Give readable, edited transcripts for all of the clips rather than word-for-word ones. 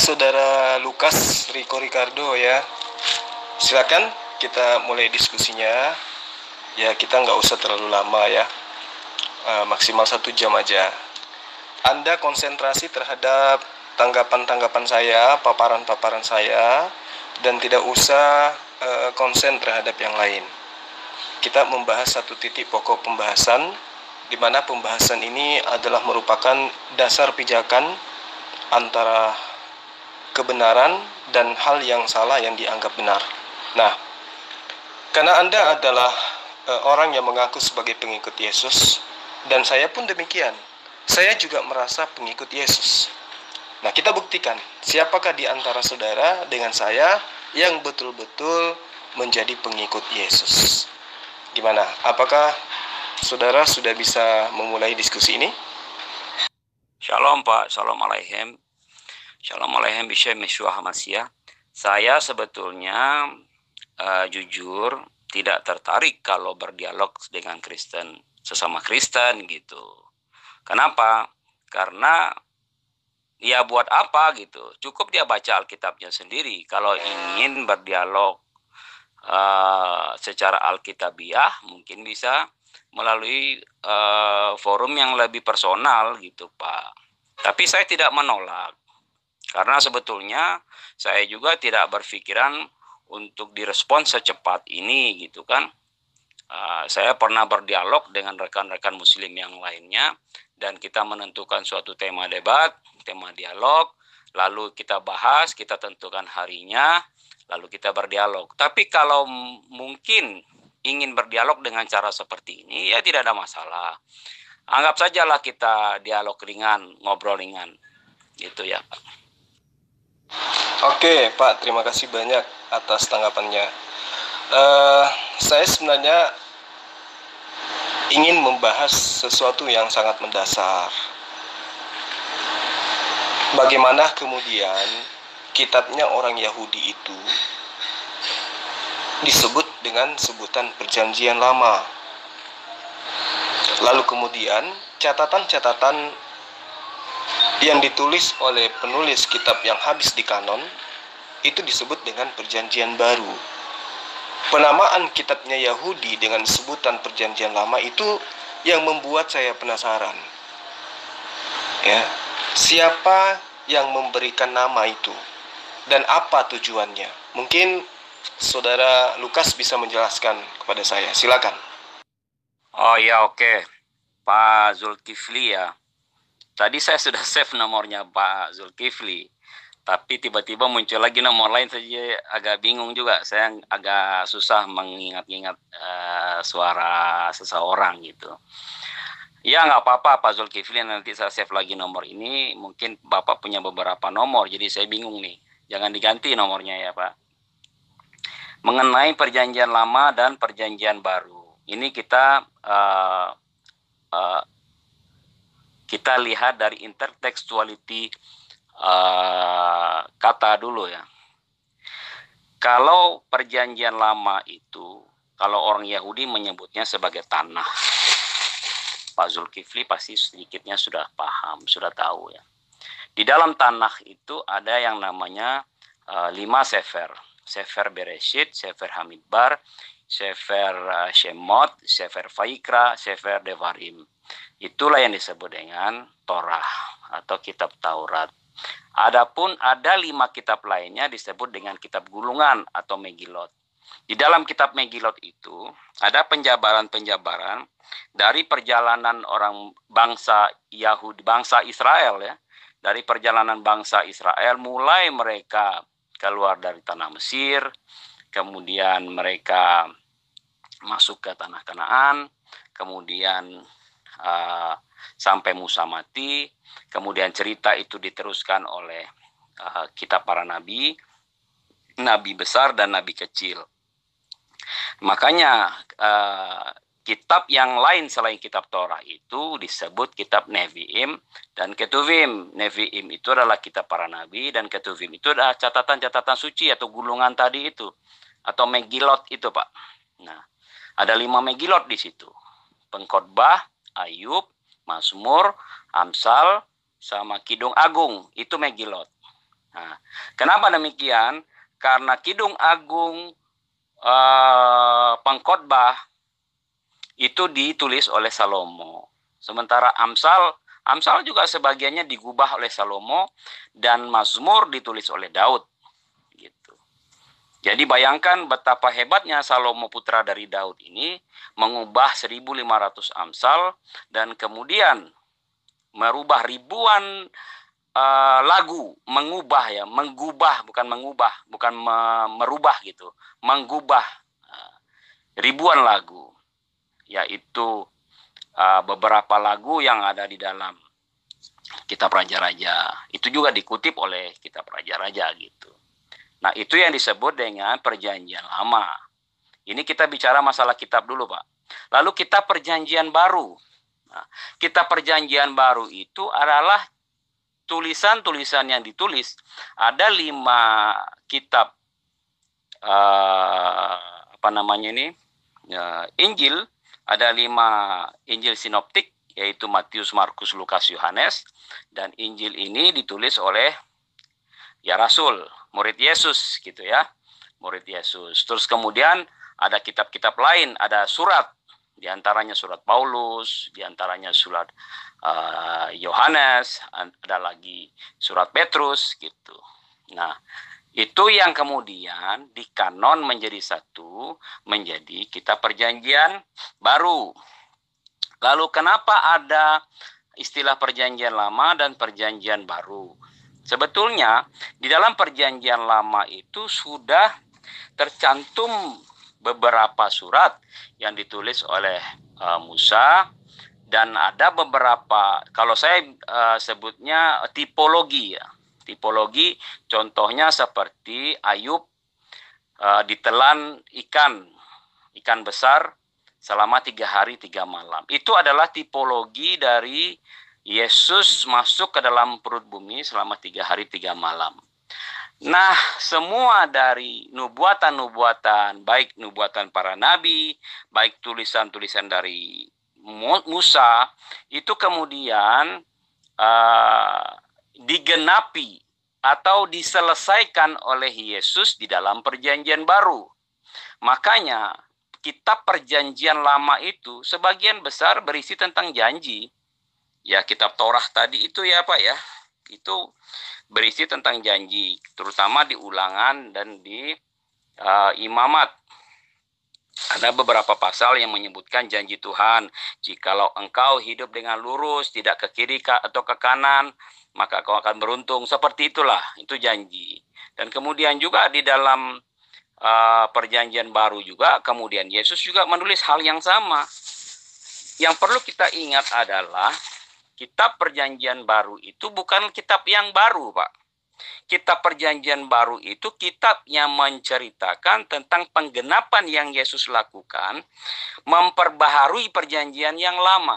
Saudara Lukas Rico Ricardo ya. Silakan kita mulai diskusinya. Ya, kita nggak usah terlalu lama ya. Maksimal 1 jam aja. Anda konsentrasi terhadap tanggapan-tanggapan saya, paparan-paparan saya, dan tidak usah konsen terhadap yang lain. Kita membahas satu titik pokok pembahasan, di mana pembahasan ini adalah merupakan dasar pijakan antara kebenaran dan hal yang salah yang dianggap benar. Nah, karena Anda adalah orang yang mengaku sebagai pengikut Yesus, dan saya pun demikian. Saya juga merasa pengikut Yesus. Nah, kita buktikan siapakah di antara saudara dengan saya yang betul-betul menjadi pengikut Yesus. Gimana? Apakah saudara sudah bisa memulai diskusi ini? Shalom Pak, Shalom Aleichem. Shalom Aleichem Bishem Yeshua HaMashiach. Saya sebetulnya jujur tidak tertarik kalau berdialog dengan Kristen, sesama Kristen gitu. Kenapa? Karena ya buat apa gitu. Cukup dia baca Alkitabnya sendiri. Kalau ingin berdialog secara Alkitabiah mungkin bisa melalui forum yang lebih personal gitu Pak. Tapi saya tidak menolak. Karena sebetulnya saya juga tidak berpikiran untuk direspon secepat ini gitu kan. Saya pernah berdialog dengan rekan-rekan muslim yang lainnya. Dan kita menentukan suatu tema debat, tema dialog. Lalu kita bahas, kita tentukan harinya. Lalu kita berdialog. Tapi kalau mungkin ingin berdialog dengan cara seperti ini, ya tidak ada masalah. Anggap sajalah kita dialog ringan, ngobrol ringan. Gitu ya Pak. Oke Pak, terima kasih banyak atas tanggapannya. Saya sebenarnya ingin membahas sesuatu yang sangat mendasar. Bagaimana kemudian kitabnya orang Yahudi itu disebut dengan sebutan Perjanjian Lama. Lalu kemudian catatan-catatan yang ditulis oleh penulis kitab yang habis di kanon itu disebut dengan Perjanjian Baru. Penamaan kitabnya Yahudi dengan sebutan Perjanjian Lama itu yang membuat saya penasaran. Ya, siapa yang memberikan nama itu dan apa tujuannya? Mungkin Saudara Lukas bisa menjelaskan kepada saya. Silakan. Oh ya, oke. Pak Zulkifli ya. Tadi saya sudah save nomornya Pak Zulkifli. Tapi tiba-tiba muncul lagi nomor lain, saja agak bingung juga. Saya agak susah mengingat-ingat suara seseorang gitu. Ya nggak apa-apa Pak Zulkifli, nanti saya save lagi nomor ini. Mungkin Bapak punya beberapa nomor, jadi saya bingung nih. Jangan diganti nomornya ya Pak. Mengenai Perjanjian Lama dan Perjanjian Baru. Ini kita lihat dari intertekstuality kata dulu ya. Kalau Perjanjian Lama itu, kalau orang Yahudi menyebutnya sebagai tanah. Pak Zulkifli pasti sedikitnya sudah paham, sudah tahu ya. Di dalam tanah itu ada yang namanya 5 sefer. Sefer Bereshit, Sefer Hamidbar, Sefer Shemot, Sefer Vaikra, Sefer Devarim. Itulah yang disebut dengan Torah atau kitab Taurat. Adapun ada 5 kitab lainnya disebut dengan kitab gulungan atau Megilot. Di dalam kitab Megilot itu ada penjabaran-penjabaran dari perjalanan orang bangsa Yahudi, bangsa Israel ya. Dari perjalanan bangsa Israel mulai mereka keluar dari tanah Mesir, kemudian mereka masuk ke tanah Kanaan, kemudian sampai Musa mati, kemudian cerita itu diteruskan oleh kitab para nabi, nabi besar dan nabi kecil. Makanya kitab yang lain selain kitab Torah itu disebut kitab Nevi'im dan Ketuvim. Nevi'im itu adalah kitab para nabi dan Ketuvim itu adalah catatan-catatan suci atau gulungan tadi itu atau Megilot itu Pak. Nah, ada 5 Megilot di situ. Pengkhotbah, Ayub, Mazmur, Amsal, sama Kidung Agung, itu Megilot. Nah, kenapa demikian? Karena Kidung Agung Pengkhotbah itu ditulis oleh Salomo. Sementara Amsal juga sebagiannya digubah oleh Salomo dan Mazmur ditulis oleh Daud. Gitu. Jadi bayangkan betapa hebatnya Salomo putra dari Daud ini mengubah 1.500 Amsal dan kemudian merubah ribuan lagu, menggubah bukan mengubah, bukan merubah gitu, menggubah ribuan lagu, yaitu beberapa lagu yang ada di dalam Kitab Raja-Raja. Itu juga dikutip oleh Kitab Raja-Raja gitu. Nah, itu yang disebut dengan Perjanjian Lama. Ini kita bicara masalah kitab dulu, Pak. Lalu Kitab Perjanjian Baru. Nah, Kitab Perjanjian Baru itu adalah tulisan-tulisan yang ditulis. Ada 5 kitab Injil. Ada 5 Injil sinoptik, yaitu Matius, Markus, Lukas, Yohanes. Dan Injil ini ditulis oleh Rasul, murid Yesus gitu ya. Murid Yesus. Terus kemudian ada kitab-kitab lain, ada surat. Di antaranya surat Paulus, di antaranya surat Yohanes, ada lagi surat Petrus gitu. Nah, itu yang kemudian dikanon menjadi satu, menjadi Kitab Perjanjian Baru. Lalu kenapa ada istilah Perjanjian Lama dan Perjanjian Baru? Sebetulnya di dalam Perjanjian Lama itu sudah tercantum beberapa surat yang ditulis oleh Musa, dan ada beberapa, kalau saya sebutnya tipologi ya. Tipologi contohnya seperti Ayub ditelan ikan besar selama 3 hari 3 malam. Itu adalah tipologi dari Yesus masuk ke dalam perut bumi selama 3 hari 3 malam. Nah, semua dari nubuatan-nubuatan, baik nubuatan para nabi, baik tulisan-tulisan dari Musa, itu kemudian digenapi atau diselesaikan oleh Yesus di dalam Perjanjian Baru. Makanya, Kitab Perjanjian Lama itu sebagian besar berisi tentang janji. Ya, Kitab Torah tadi itu ya Pak ya, itu berisi tentang janji, terutama di Ulangan dan di Imamat. Ada beberapa pasal yang menyebutkan janji Tuhan, jikalau engkau hidup dengan lurus, tidak ke kiri atau ke kanan, maka kau akan beruntung. Seperti itulah, itu janji. Dan kemudian juga di dalam Perjanjian Baru juga, kemudian Yesus juga menulis hal yang sama. Yang perlu kita ingat adalah Kitab Perjanjian Baru itu bukan kitab yang baru, Pak. Kitab Perjanjian Baru itu kitab yang menceritakan tentang penggenapan yang Yesus lakukan, memperbaharui perjanjian yang lama.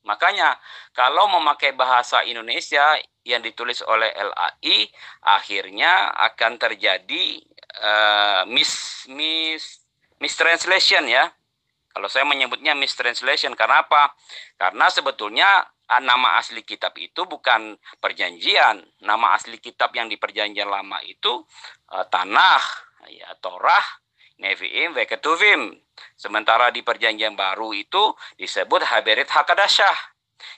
Makanya, kalau memakai bahasa Indonesia yang ditulis oleh LAI, akhirnya akan terjadi mistranslation ya. Kalau saya menyebutnya mistranslation, karena apa? Karena sebetulnya nama asli kitab itu bukan perjanjian. Nama asli kitab yang di Perjanjian Lama itu Tanakh, ya, Torah, Nevi'im, Ketuvim. Sementara di Perjanjian Baru itu disebut Haberet Hakadasyah,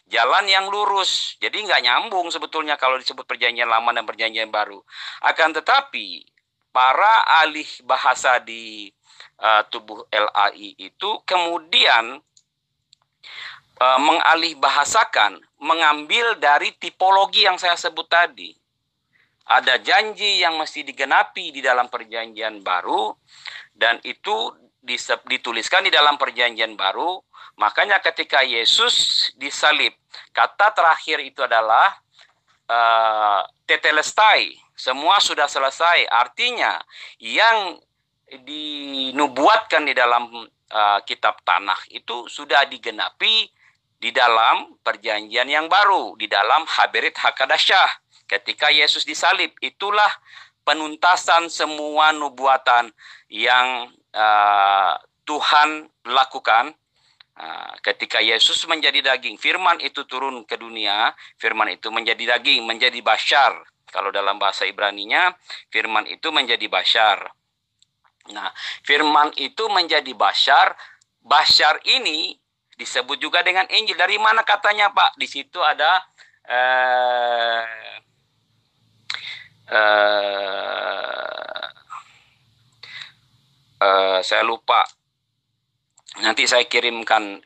jalan yang lurus. Jadi nggak nyambung sebetulnya kalau disebut Perjanjian Lama dan Perjanjian Baru. Akan tetapi para ahli bahasa di tubuh LAI itu kemudian mengalih bahasakan, mengambil dari tipologi yang saya sebut tadi. Ada janji yang mesti digenapi di dalam Perjanjian Baru, dan itu dituliskan di dalam Perjanjian Baru. Makanya ketika Yesus disalib, kata terakhir itu adalah tetelestai, semua sudah selesai. Artinya yang dinubuatkan di dalam kitab Tanakh itu sudah digenapi di dalam Perjanjian yang baru, di dalam Haberet Hakadasyah. Ketika Yesus disalib, itulah penuntasan semua nubuatan yang Tuhan lakukan. Ketika Yesus menjadi daging, firman itu turun ke dunia, firman itu menjadi daging, menjadi Bashar. Kalau dalam bahasa Ibraninya, firman itu menjadi bashar. Nah, firman itu menjadi bashar. Bashar ini disebut juga dengan Injil. Dari mana katanya, Pak? Di situ ada saya lupa. Nanti saya kirimkan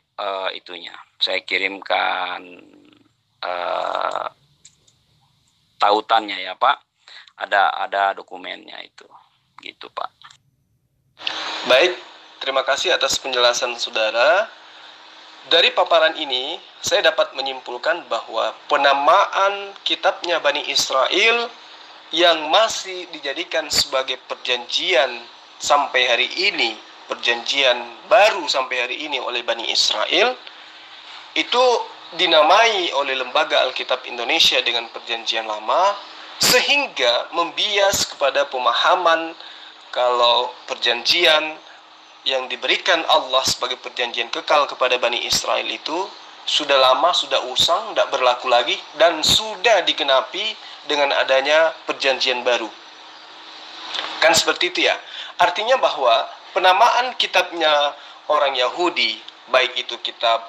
itunya. Saya kirimkan tautannya ya, Pak. Ada dokumennya itu. Gitu, Pak. Baik, terima kasih atas penjelasan saudara. Dari paparan ini, saya dapat menyimpulkan bahwa penamaan kitabnya Bani Israel yang masih dijadikan sebagai perjanjian sampai hari ini, perjanjian baru sampai hari ini oleh Bani Israel, itu dinamai oleh Lembaga Alkitab Indonesia dengan perjanjian lama, sehingga membias kepada pemahaman kalau perjanjian yang diberikan Allah sebagai perjanjian kekal kepada Bani Israel itu sudah lama, sudah usang, tidak berlaku lagi, dan sudah digenapi dengan adanya perjanjian baru. Kan seperti itu ya. Artinya bahwa penamaan kitabnya orang Yahudi, baik itu kitab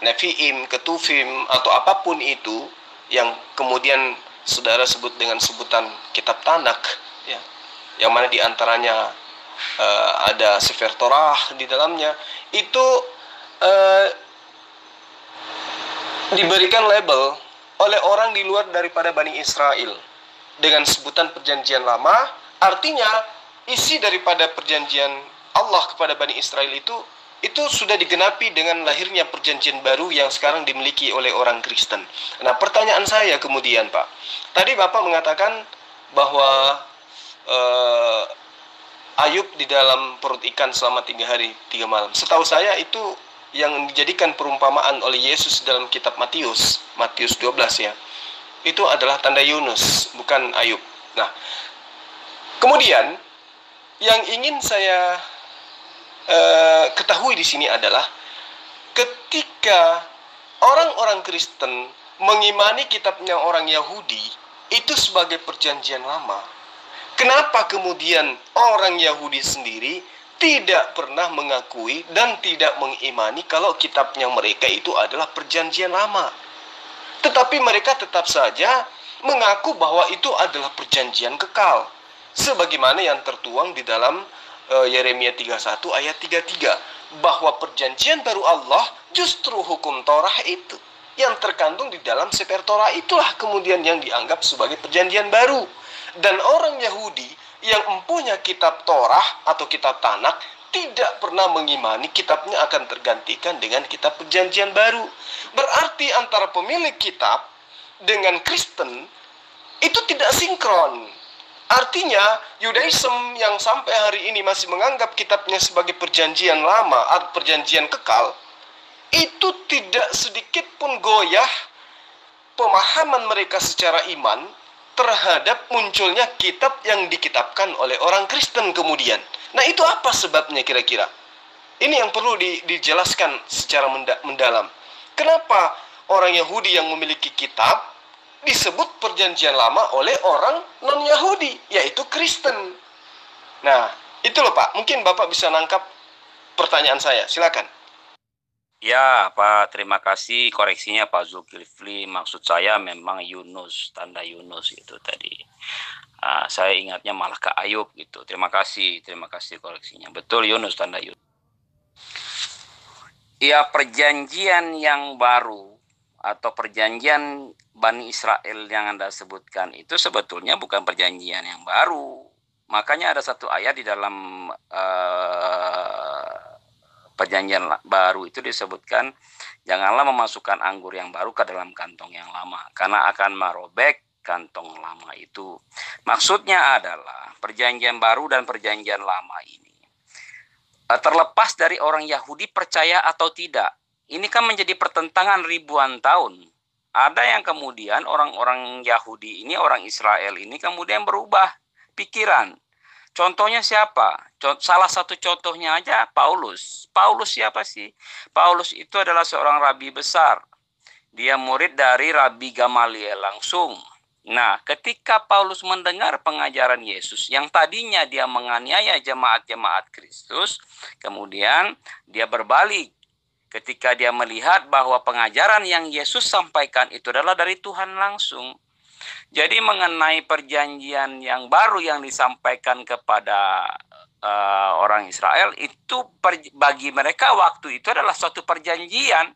Nevi'im, Ketuvim, atau apapun itu, yang kemudian saudara sebut dengan sebutan kitab Tanakh, ya, yang mana diantaranya ada Sefer Torah di dalamnya, itu diberikan label oleh orang di luar daripada Bani Israel dengan sebutan perjanjian lama. Artinya isi daripada perjanjian Allah kepada Bani Israel itu sudah digenapi dengan lahirnya perjanjian baru yang sekarang dimiliki oleh orang Kristen. Nah, pertanyaan saya kemudian, Pak, tadi Bapak mengatakan bahwa Ayub di dalam perut ikan selama 3 hari 3 malam. Setahu saya itu yang dijadikan perumpamaan oleh Yesus dalam kitab Matius 12 ya. Itu adalah tanda Yunus, bukan Ayub. Nah, kemudian yang ingin saya ketahui di sini adalah ketika orang-orang Kristen mengimani kitabnya orang Yahudi itu sebagai perjanjian lama, kenapa kemudian orang Yahudi sendiri tidak pernah mengakui dan tidak mengimani kalau kitabnya mereka itu adalah perjanjian lama? Tetapi mereka tetap saja mengaku bahwa itu adalah perjanjian kekal, sebagaimana yang tertuang di dalam Yeremia 31 ayat 33, bahwa perjanjian baru Allah justru hukum Torah itu yang terkandung di dalam Sefer Torah itulah kemudian yang dianggap sebagai perjanjian baru. Dan orang Yahudi yang mempunyai kitab Torah atau kitab Tanakh tidak pernah mengimani kitabnya akan tergantikan dengan kitab perjanjian baru. Berarti antara pemilik kitab dengan Kristen itu tidak sinkron. Artinya Yudaism yang sampai hari ini masih menganggap kitabnya sebagai perjanjian lama atau perjanjian kekal, itu tidak sedikit pun goyah pemahaman mereka secara iman terhadap munculnya kitab yang dikitabkan oleh orang Kristen kemudian. Nah, itu apa sebabnya kira-kira? Ini yang perlu dijelaskan secara mendalam. Kenapa orang Yahudi yang memiliki kitab disebut perjanjian lama oleh orang non-Yahudi, yaitu Kristen? Nah, itu loh Pak. Mungkin Bapak bisa nangkap pertanyaan saya. Silakan. Ya, Pak, terima kasih koreksinya Pak Zulkifli. Maksud saya memang Yunus, tanda Yunus itu tadi. Saya ingatnya malah ke Ayub gitu. Terima kasih koreksinya. Betul, Yunus, tanda Yunus. Ya, perjanjian yang baru atau perjanjian Bani Israel yang Anda sebutkan itu sebetulnya bukan perjanjian yang baru. Makanya ada satu ayat di dalam perjanjian baru itu disebutkan, janganlah memasukkan anggur yang baru ke dalam kantong yang lama, karena akan merobek kantong lama itu. Maksudnya adalah perjanjian baru dan perjanjian lama ini terlepas dari orang Yahudi percaya atau tidak. Ini kan menjadi pertentangan ribuan tahun. Ada yang kemudian orang-orang Yahudi ini, orang Israel ini kemudian berubah pikiran. Contohnya siapa? Salah satu contohnya aja Paulus. Paulus siapa sih? Paulus itu adalah seorang rabi besar. Dia murid dari Rabi Gamaliel langsung. Nah, ketika Paulus mendengar pengajaran Yesus yang tadinya dia menganiaya jemaat-jemaat Kristus, kemudian dia berbalik ketika dia melihat bahwa pengajaran yang Yesus sampaikan itu adalah dari Tuhan langsung. Jadi mengenai perjanjian yang baru yang disampaikan kepada orang Israel itu bagi mereka waktu itu adalah suatu perjanjian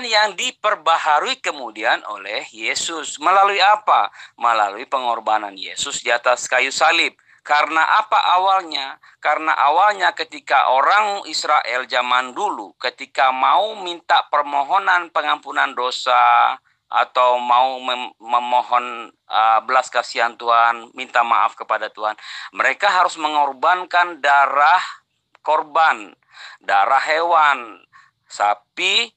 yang diperbaharui kemudian oleh Yesus. Melalui apa? Melalui pengorbanan Yesus di atas kayu salib. Karena apa awalnya? Karena awalnya ketika orang Israel zaman dulu, ketika mau minta permohonan pengampunan dosa, atau mau memohon belas kasihan Tuhan, minta maaf kepada Tuhan, mereka harus mengorbankan darah korban, darah hewan, sapi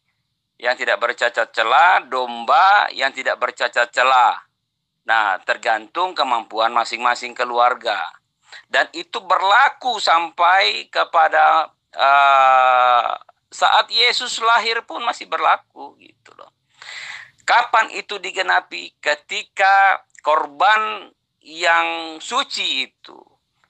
yang tidak bercacat celah, domba yang tidak bercacat celah. Nah, tergantung kemampuan masing-masing keluarga. Dan itu berlaku sampai kepada saat Yesus lahir pun masih berlaku gitu loh. Kapan itu digenapi? Ketika korban yang suci itu,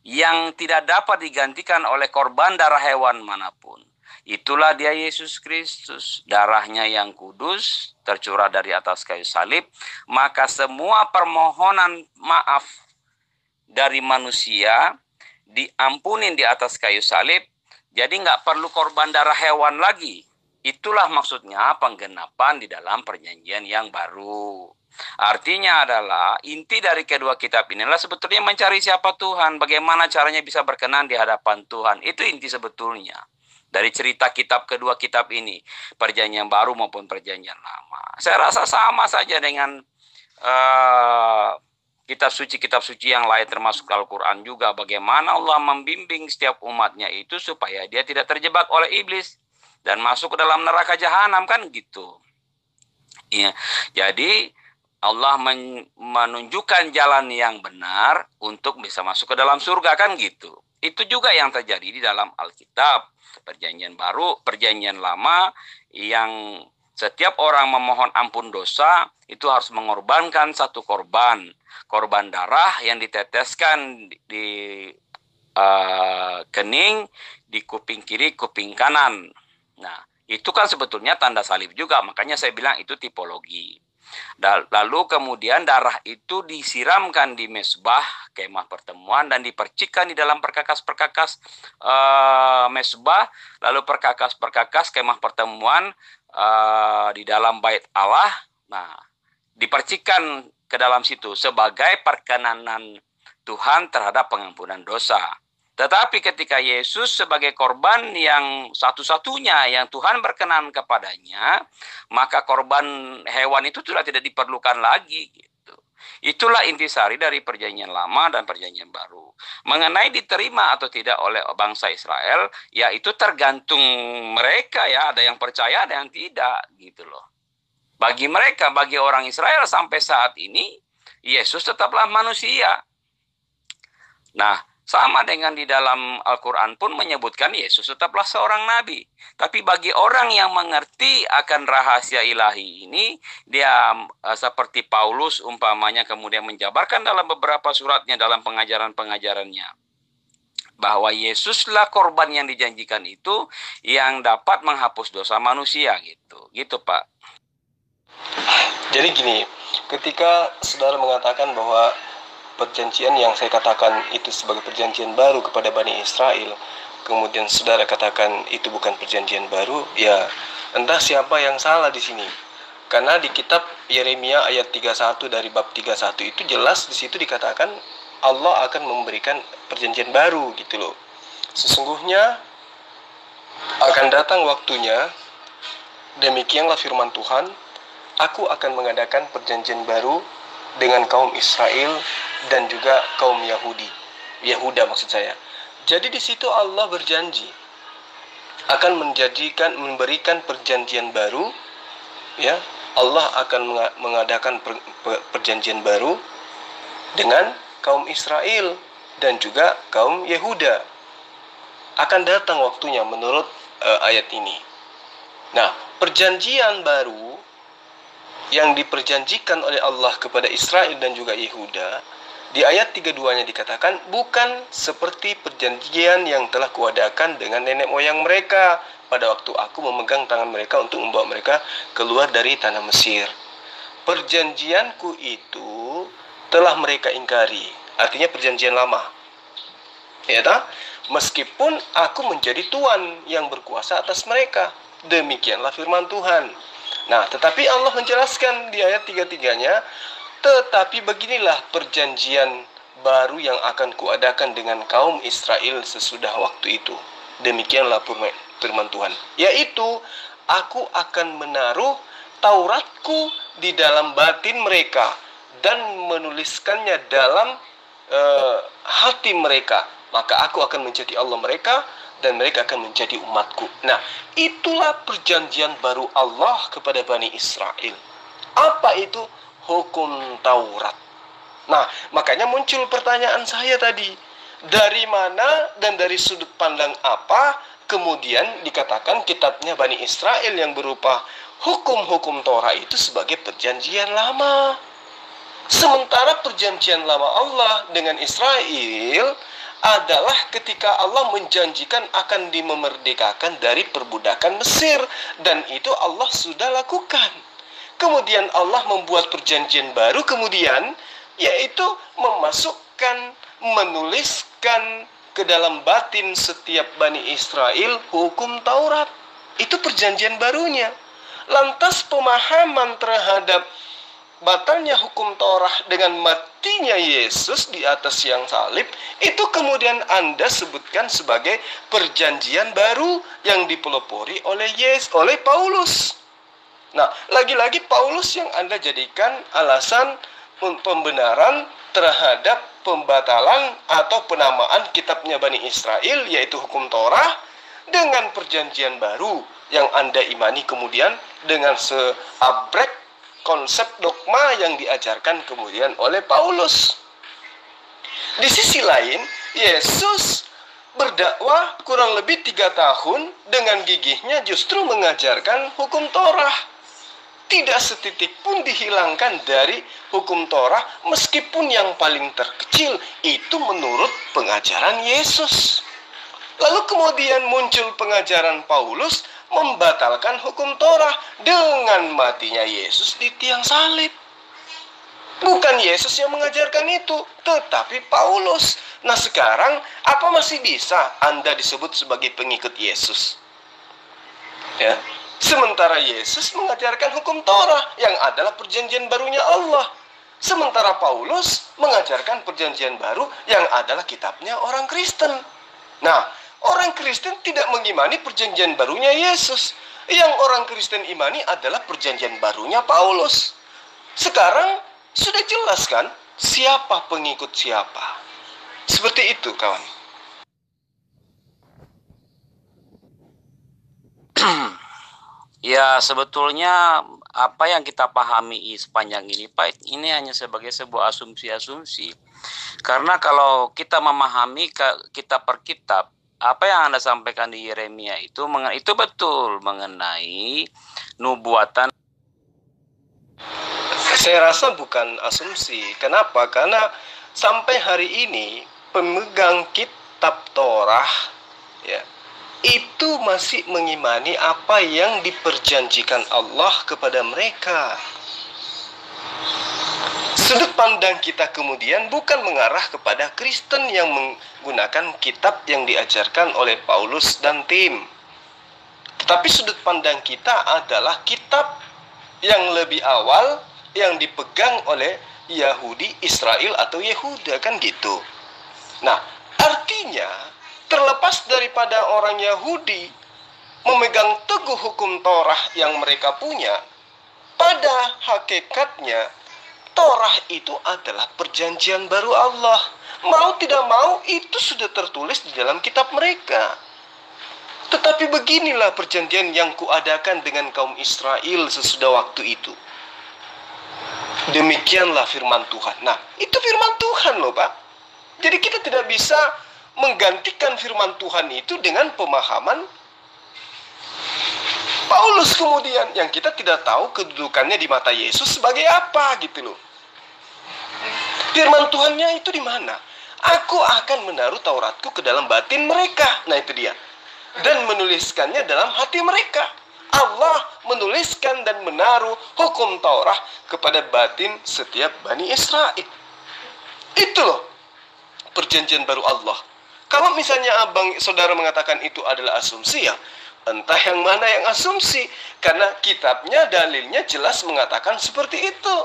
yang tidak dapat digantikan oleh korban darah hewan manapun. Itulah dia Yesus Kristus, darahnya yang kudus tercurah dari atas kayu salib, maka semua permohonan maaf dari manusia diampunin di atas kayu salib, jadi nggak perlu korban darah hewan lagi. Itulah maksudnya penggenapan di dalam perjanjian yang baru. Artinya adalah inti dari kedua kitab inilah sebetulnya mencari siapa Tuhan, bagaimana caranya bisa berkenan di hadapan Tuhan. Itu inti sebetulnya dari cerita kedua kitab ini, perjanjian baru maupun perjanjian lama. Saya rasa sama saja dengan kitab suci yang lain termasuk Al-Quran juga. Bagaimana Allah membimbing setiap umatnya itu supaya dia tidak terjebak oleh iblis dan masuk ke dalam neraka jahanam, kan gitu. Ya, jadi Allah menunjukkan jalan yang benar untuk bisa masuk ke dalam surga, kan gitu. Itu juga yang terjadi di dalam Alkitab. Perjanjian baru, perjanjian lama, yang setiap orang memohon ampun dosa itu harus mengorbankan satu korban darah yang diteteskan di kening, di kuping kiri, kuping kanan. Nah, itu kan sebetulnya tanda salib juga, makanya saya bilang itu tipologi. Lalu kemudian darah itu disiramkan di mesbah kemah pertemuan dan dipercikkan di dalam perkakas-perkakas mesbah, lalu perkakas-perkakas kemah pertemuan di dalam bait Allah. Nah, dipercikkan ke dalam situ sebagai perkenanan Tuhan terhadap pengampunan dosa. Tetapi ketika Yesus sebagai korban yang satu-satunya yang Tuhan berkenan kepadanya, maka korban hewan itu sudah tidak diperlukan lagi gitu. Itulah intisari dari perjanjian lama dan perjanjian baru. Mengenai diterima atau tidak oleh bangsa Israel, ya itu tergantung mereka ya, ada yang percaya, ada yang tidak gitu loh. Bagi mereka, bagi orang Israel sampai saat ini, Yesus tetaplah manusia. Nah, sama dengan di dalam Al-Quran pun menyebutkan Yesus tetaplah seorang nabi. Tapi bagi orang yang mengerti akan rahasia ilahi ini, dia seperti Paulus umpamanya kemudian menjabarkan dalam beberapa suratnya dalam pengajaran-pengajarannya, bahwa Yesuslah korban yang dijanjikan itu yang dapat menghapus dosa manusia gitu. Gitu Pak. Jadi gini, ketika saudara mengatakan bahwa perjanjian yang saya katakan itu sebagai perjanjian baru kepada Bani Israel, kemudian saudara katakan itu bukan perjanjian baru, ya entah siapa yang salah di sini. Karena di kitab Yeremia ayat 31 dari bab 31 itu jelas di situ dikatakan Allah akan memberikan perjanjian baru gitu loh. Sesungguhnya akan datang waktunya, demikianlah firman Tuhan, aku akan mengadakan perjanjian baru dengan kaum Israel dan juga kaum Yahuda maksud saya. Jadi di situ Allah berjanji akan memberikan perjanjian baru, ya. Allah akan mengadakan perjanjian baru dengan kaum Israel dan juga kaum Yehuda. Akan datang waktunya menurut ayat ini. Nah, perjanjian baru yang diperjanjikan oleh Allah kepada Israel dan juga Yehuda, di ayat 32-nya dikatakan, bukan seperti perjanjian yang telah kuadakan dengan nenek moyang mereka pada waktu aku memegang tangan mereka untuk membawa mereka keluar dari tanah Mesir. Perjanjianku itu telah mereka ingkari. Artinya perjanjian lama. Ya tak? Meskipun aku menjadi tuan yang berkuasa atas mereka. Demikianlah firman Tuhan. Nah, tetapi Allah menjelaskan di ayat 33-nya, tetapi beginilah perjanjian baru yang akan kuadakan dengan kaum Israel sesudah waktu itu. Demikianlah firman Tuhan. Yaitu, aku akan menaruh Tauratku di dalam batin mereka dan menuliskannya dalam hati mereka. Maka aku akan menjadi Allah mereka dan mereka akan menjadi umatku. Nah, itulah perjanjian baru Allah kepada Bani Israel. Apa itu? Hukum Taurat. Nah, makanya muncul pertanyaan saya tadi. Dari mana dan dari sudut pandang apa kemudian dikatakan kitabnya Bani Israel yang berupa hukum-hukum Torah itu sebagai perjanjian lama? Sementara perjanjian lama Allah dengan Israel adalah ketika Allah menjanjikan akan dimerdekakan dari perbudakan Mesir, dan itu Allah sudah lakukan. Kemudian Allah membuat perjanjian baru kemudian, yaitu menuliskan ke dalam batin setiap Bani Israel hukum Taurat. Itu perjanjian barunya. Lantas pemahaman terhadap batalnya hukum Torah dengan matinya Yesus di atas tiang salib, itu kemudian Anda sebutkan sebagai perjanjian baru yang dipelopori oleh Paulus. Nah, lagi-lagi Paulus yang Anda jadikan alasan pembenaran terhadap pembatalan atau penamaan kitabnya Bani Israel, yaitu hukum Torah, dengan perjanjian baru yang Anda imani kemudian dengan seabrek konsep dogma yang diajarkan kemudian oleh Paulus. Di sisi lain, Yesus berdakwah kurang lebih 3 tahun dengan gigihnya justru mengajarkan hukum Torah. Tidak setitik pun dihilangkan dari hukum Torah, meskipun yang paling terkecil itu menurut pengajaran Yesus. Lalu kemudian muncul pengajaran Paulus membatalkan hukum Torah dengan matinya Yesus di tiang salib. Bukan Yesus yang mengajarkan itu, tetapi Paulus. Nah, sekarang apa masih bisa Anda disebut sebagai pengikut Yesus? Ya. Sementara Yesus mengajarkan hukum Torah yang adalah perjanjian barunya Allah. Sementara Paulus mengajarkan perjanjian baru yang adalah kitabnya orang Kristen. Nah, orang Kristen tidak mengimani perjanjian barunya Yesus. Yang orang Kristen imani adalah perjanjian barunya Paulus. Sekarang sudah jelas kan siapa pengikut siapa. Seperti itu, kawan. Ya, sebetulnya apa yang kita pahami sepanjang ini, Pak, ini hanya sebagai sebuah asumsi-asumsi. Karena kalau kita memahami kitab per kitab, apa yang Anda sampaikan di Yeremia itu betul mengenai nubuatan. Saya rasa bukan asumsi. Kenapa? Karena sampai hari ini pemegang kitab Torah ya, itu masih mengimani apa yang diperjanjikan Allah kepada mereka. Sudut pandang kita kemudian bukan mengarah kepada Kristen yang menggunakan kitab yang diajarkan oleh Paulus dan tim. Tetapi sudut pandang kita adalah kitab yang lebih awal yang dipegang oleh Yahudi, Israel atau Yehuda, kan gitu. Nah, artinya terlepas daripada orang Yahudi memegang teguh hukum Torah yang mereka punya, pada hakikatnya Torah itu adalah perjanjian baru Allah. Mau tidak mau itu sudah tertulis di dalam kitab mereka. Tetapi beginilah perjanjian yang kuadakan dengan kaum Israel sesudah waktu itu. Demikianlah firman Tuhan. Nah, itu firman Tuhan loh, Pak. Jadi kita tidak bisa menggantikan firman Tuhan itu dengan pemahaman Paulus kemudian, yang kita tidak tahu kedudukannya di mata Yesus sebagai apa gitu loh. Firman Tuhannya itu di mana? Aku akan menaruh Tauratku ke dalam batin mereka. Nah itu dia. Dan menuliskannya dalam hati mereka. Allah menuliskan dan menaruh hukum Taurat kepada batin setiap Bani Israel. Itu loh perjanjian baru Allah. Kalau misalnya abang saudara mengatakan itu adalah asumsi, ya entah yang mana yang asumsi, karena kitabnya, dalilnya jelas mengatakan seperti itu.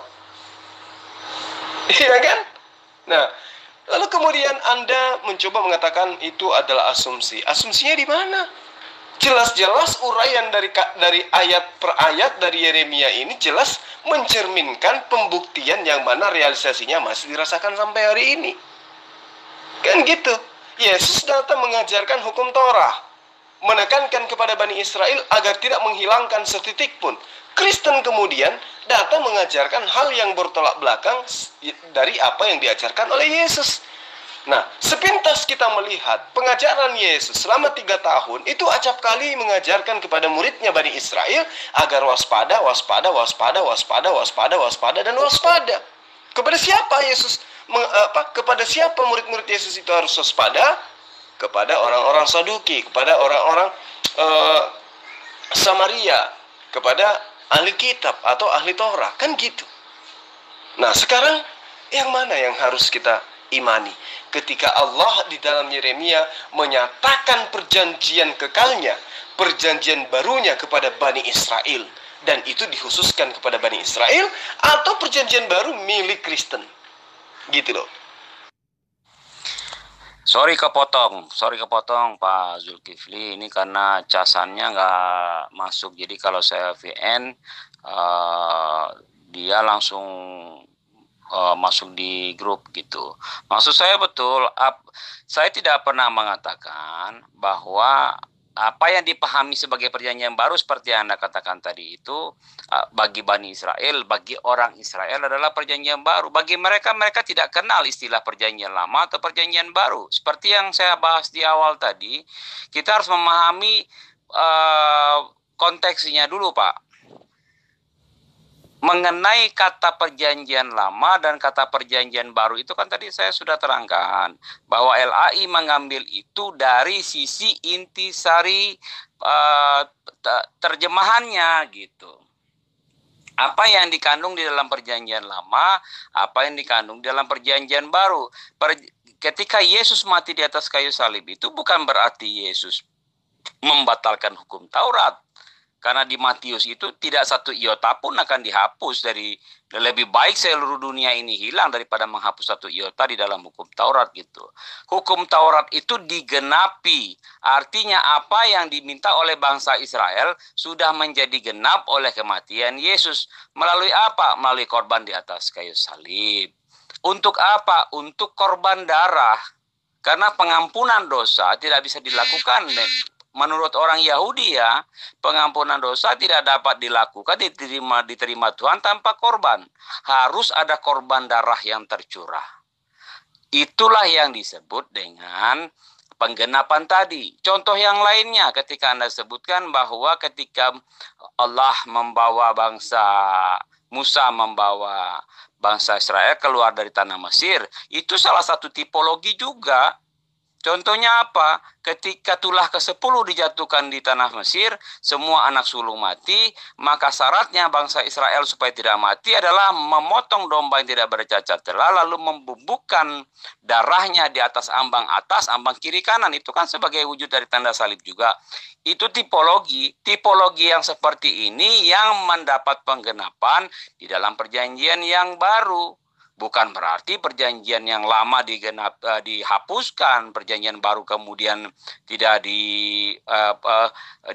Iya kan? Nah, lalu kemudian Anda mencoba mengatakan itu adalah asumsi. Asumsinya di mana? Jelas-jelas uraian dari ayat per ayat dari Yeremia ini jelas mencerminkan pembuktian yang mana realisasinya masih dirasakan sampai hari ini. Kan gitu. Yesus datang mengajarkan hukum Torah, menekankan kepada Bani Israel agar tidak menghilangkan setitik pun. Kristen kemudian datang mengajarkan hal yang bertolak belakang dari apa yang diajarkan oleh Yesus. Nah, sepintas kita melihat pengajaran Yesus selama 3 tahun itu acap kali mengajarkan kepada muridnya Bani Israel agar waspada, waspada, waspada, waspada, waspada, waspada, dan waspada. Kepada siapa Yesus? Kepada siapa murid-murid Yesus itu harus waspada? Kepada orang-orang Saduki, kepada orang-orang Samaria, kepada ahli kitab atau ahli Torah, kan gitu. Nah, sekarang yang mana yang harus kita imani? Ketika Allah di dalam Yeremia menyatakan perjanjian kekalnya, perjanjian barunya kepada Bani Israel, dan itu dikhususkan kepada Bani Israel, atau perjanjian baru milik Kristen, gitu loh. Sorry kepotong Pak Zulkifli, ini karena casannya nggak masuk. Jadi kalau saya VN, dia langsung masuk di grup gitu. Maksud saya betul, saya tidak pernah mengatakan bahwa apa yang dipahami sebagai perjanjian baru seperti yang Anda katakan tadi itu bagi Bani Israel, bagi orang Israel adalah perjanjian baru. Bagi mereka, mereka tidak kenal istilah perjanjian lama atau perjanjian baru. Seperti yang saya bahas di awal tadi, kita harus memahami konteksnya dulu, Pak. Mengenai kata perjanjian lama dan kata perjanjian baru itu kan tadi saya sudah terangkan bahwa LAI mengambil itu dari sisi intisari terjemahannya gitu. Apa yang dikandung di dalam perjanjian lama, apa yang dikandung di dalam perjanjian baru. Ketika Yesus mati di atas kayu salib itu bukan berarti Yesus membatalkan hukum Taurat. Karena di Matius itu tidak satu iota pun akan dihapus dari, lebih baik seluruh dunia ini hilang daripada menghapus satu iota di dalam hukum Taurat gitu. Hukum Taurat itu digenapi. Artinya apa yang diminta oleh bangsa Israel sudah menjadi genap oleh kematian Yesus. Melalui apa? Melalui korban di atas kayu salib. Untuk apa? Untuk korban darah. Karena pengampunan dosa tidak bisa dilakukan menurut orang Yahudi ya, pengampunan dosa tidak dapat dilakukan, diterima Tuhan tanpa korban. Harus ada korban darah yang tercurah. Itulah yang disebut dengan penggenapan tadi. Contoh yang lainnya ketika Anda sebutkan bahwa ketika Allah membawa Musa membawa bangsa Israel keluar dari tanah Mesir, itu salah satu tipologi juga. Contohnya apa? Ketika tulah ke-10 dijatuhkan di tanah Mesir, semua anak sulung mati, maka syaratnya bangsa Israel supaya tidak mati adalah memotong domba yang tidak bercacat celah, lalu membubukkan darahnya di atas, ambang kiri kanan. Itu kan sebagai wujud dari tanda salib juga. Itu tipologi yang seperti ini yang mendapat penggenapan di dalam perjanjian yang baru. Bukan berarti perjanjian yang lama dihapuskan, perjanjian baru kemudian tidak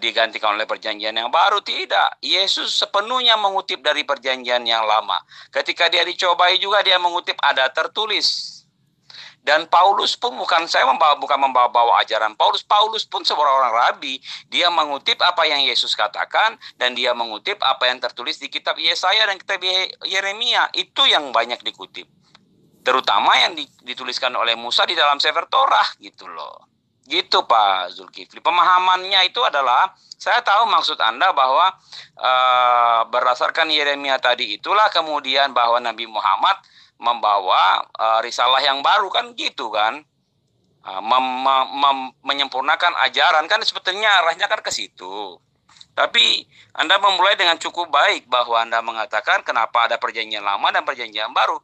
digantikan oleh perjanjian yang baru. Tidak. Yesus sepenuhnya mengutip dari perjanjian yang lama. Ketika dia dicobai juga dia mengutip ada tertulis. Dan Paulus pun bukan membawa ajaran Paulus. Paulus pun seorang orang rabi. Dia mengutip apa yang Yesus katakan dan dia mengutip apa yang tertulis di kitab Yesaya dan kitab Yeremia. Itu yang banyak dikutip. Terutama yang dituliskan oleh Musa di dalam Sefer Torah gitu loh. Gitu Pak Zulkifli. Pemahamannya itu adalah, saya tahu maksud Anda bahwa berdasarkan Yeremia tadi itulah kemudian bahwa Nabi Muhammad membawa risalah yang baru, kan gitu kan. Menyempurnakan ajaran, kan sebetulnya arahnya kan ke situ. Tapi Anda memulai dengan cukup baik bahwa Anda mengatakan kenapa ada perjanjian lama dan perjanjian baru.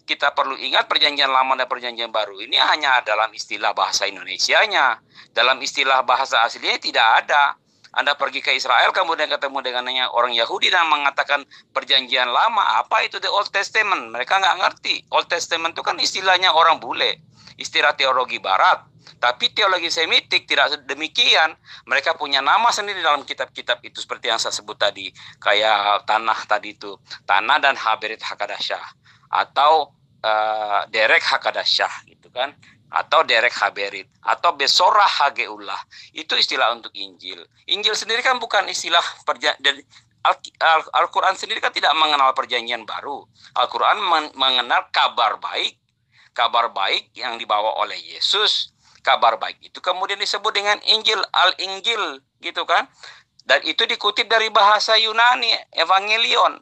Kita perlu ingat perjanjian lama dan perjanjian baru ini hanya dalam istilah bahasa Indonesianya. Dalam istilah bahasa aslinya tidak ada. Anda pergi ke Israel kemudian ketemu dengan orang Yahudi dan mengatakan perjanjian lama, apa itu the Old Testament? Mereka nggak ngerti. Old Testament itu kan istilahnya orang bule, istilah teologi barat. Tapi teologi Semitik tidak demikian. Mereka punya nama sendiri dalam kitab-kitab itu, seperti yang saya sebut tadi. Kayak tanah tadi itu, tanah dan Haberit Hakadasyah, atau Derek Hakadasyah gitu kan, atau Derek Haberit, atau Besorah Hageullah. Itu istilah untuk Injil. Injil sendiri kan bukan istilah perjanjian. Al-Quran sendiri kan tidak mengenal perjanjian baru. Al-Quran mengenal kabar baik. Kabar baik yang dibawa oleh Yesus. Kabar baik itu kemudian disebut dengan Injil, Al-Injil gitu kan. Dan itu dikutip dari bahasa Yunani, Evangelion.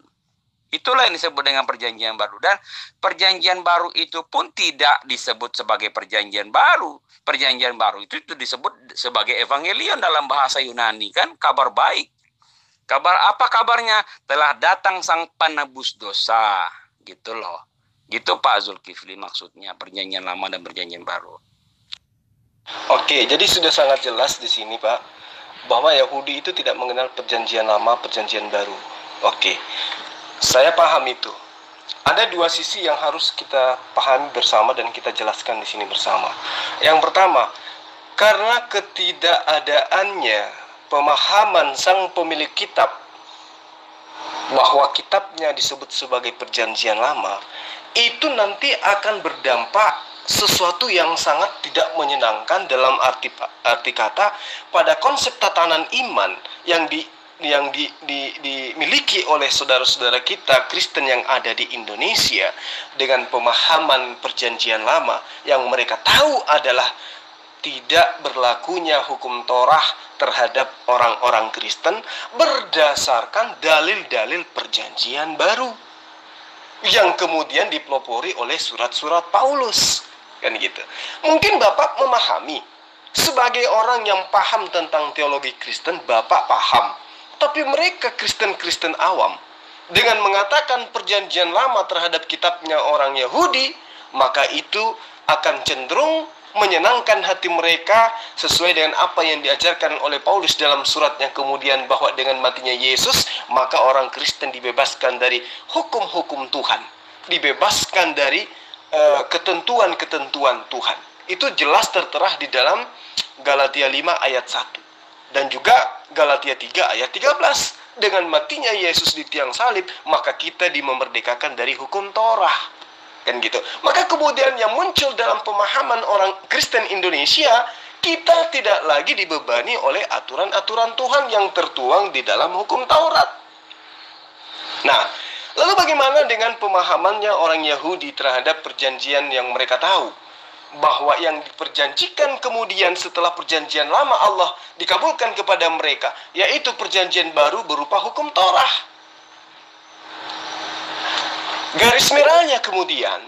Itulah yang disebut dengan perjanjian baru. Dan perjanjian baru itu pun tidak disebut sebagai perjanjian baru. Perjanjian baru itu disebut sebagai Evangelion dalam bahasa Yunani kan, kabar baik. Kabar apa kabarnya? Telah datang sang penebus dosa. Gitu loh. Gitu Pak Zulkifli maksudnya perjanjian lama dan perjanjian baru. Oke, jadi sudah sangat jelas di sini Pak, bahwa Yahudi itu tidak mengenal perjanjian lama, perjanjian baru. Oke, saya paham itu. Ada dua sisi yang harus kita pahami bersama dan kita jelaskan di sini bersama. Yang pertama, karena ketidakadaannya pemahaman sang pemilik kitab bahwa kitabnya disebut sebagai perjanjian lama, itu nanti akan berdampak sesuatu yang sangat tidak menyenangkan dalam arti kata pada konsep tatanan iman yang dimiliki oleh saudara-saudara kita Kristen yang ada di Indonesia, dengan pemahaman perjanjian lama yang mereka tahu adalah tidak berlakunya hukum Torah terhadap orang-orang Kristen berdasarkan dalil-dalil perjanjian baru yang kemudian dipelopori oleh surat-surat Paulus. Kan gitu. Mungkin Bapak memahami, sebagai orang yang paham tentang teologi Kristen, Bapak paham. Tapi mereka Kristen-Kristen awam, dengan mengatakan perjanjian lama terhadap kitabnya orang Yahudi, maka itu akan cenderung menyenangkan hati mereka sesuai dengan apa yang diajarkan oleh Paulus dalam suratnya kemudian, bahwa dengan matinya Yesus, maka orang Kristen dibebaskan dari hukum-hukum Tuhan, dibebaskan dari ketentuan-ketentuan Tuhan. Itu jelas tertera di dalam Galatia 5 ayat 1 dan juga Galatia 3 ayat 13. Dengan matinya Yesus di tiang salib, maka kita dimerdekakan dari hukum Torah. Kan gitu. Maka kemudian yang muncul dalam pemahaman orang Kristen Indonesia, kita tidak lagi dibebani oleh aturan-aturan Tuhan yang tertuang di dalam hukum Taurat. Nah, lalu bagaimana dengan pemahamannya orang Yahudi terhadap perjanjian yang mereka tahu? Bahwa yang diperjanjikan kemudian setelah perjanjian lama Allah dikabulkan kepada mereka, yaitu perjanjian baru berupa hukum Torah. Garis merahnya kemudian,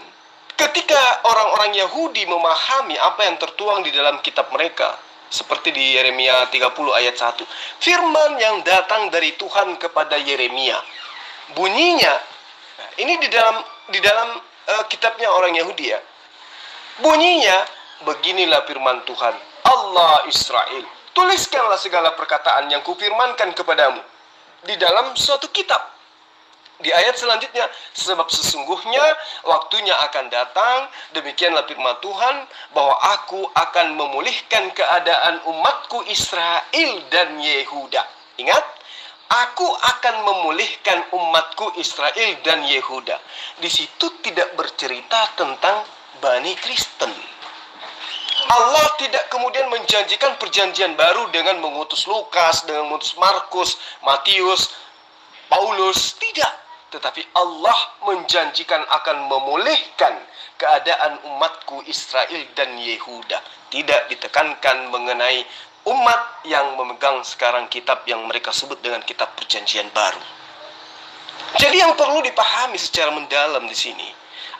ketika orang-orang Yahudi memahami apa yang tertuang di dalam kitab mereka, seperti di Yeremia 30 ayat 1, firman yang datang dari Tuhan kepada Yeremia. Bunyinya, ini di dalam kitabnya orang Yahudi ya. Bunyinya, beginilah firman Tuhan, Allah Israel, tuliskanlah segala perkataan yang kufirmankan kepadamu di dalam suatu kitab. Di ayat selanjutnya, sebab sesungguhnya waktunya akan datang, demikianlah firman Tuhan, bahwa aku akan memulihkan keadaan umatku Israel dan Yehuda. Ingat, aku akan memulihkan umatku Israel dan Yehuda. Di situ tidak bercerita tentang Bani Kristen. Allah tidak kemudian menjanjikan perjanjian baru dengan mengutus Lukas, dengan mengutus Markus, Matius, Paulus. Tidak. tetapi Allah menjanjikan akan memulihkan keadaan umatku Israel dan Yehuda. Tidak ditekankan mengenai umat yang memegang sekarang kitab yang mereka sebut dengan kitab Perjanjian Baru. Jadi yang perlu dipahami secara mendalam di sini,